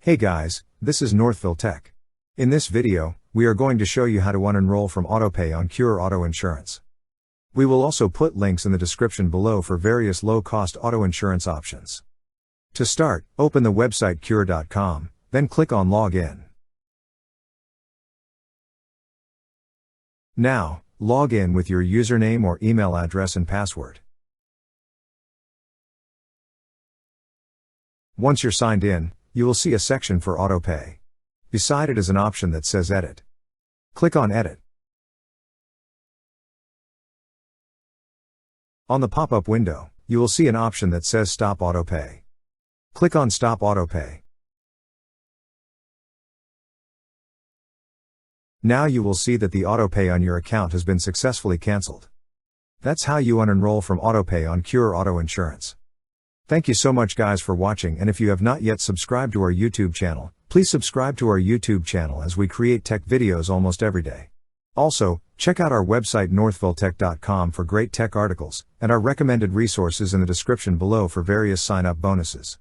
Hey guys, this is Northville Tech. In this video, we are going to show you how to unenroll from Autopay on Cure Auto Insurance. We will also put links in the description below for various low-cost auto insurance options. To start, open the website cure.com, then click on Login. Now, log in with your username or email address and password. Once you're signed in, you will see a section for Autopay. Beside it is an option that says Edit. Click on Edit. On the pop-up window, you will see an option that says Stop Autopay. Click on Stop Autopay. Now you will see that the Autopay on your account has been successfully cancelled. That's how you unenroll from Autopay on Cure Auto Insurance. Thank you so much guys for watching, and if you have not yet subscribed to our YouTube channel, please subscribe to our YouTube channel as we create tech videos almost every day. Also, check out our website northvilletech.com for great tech articles, and our recommended resources in the description below for various sign-up bonuses.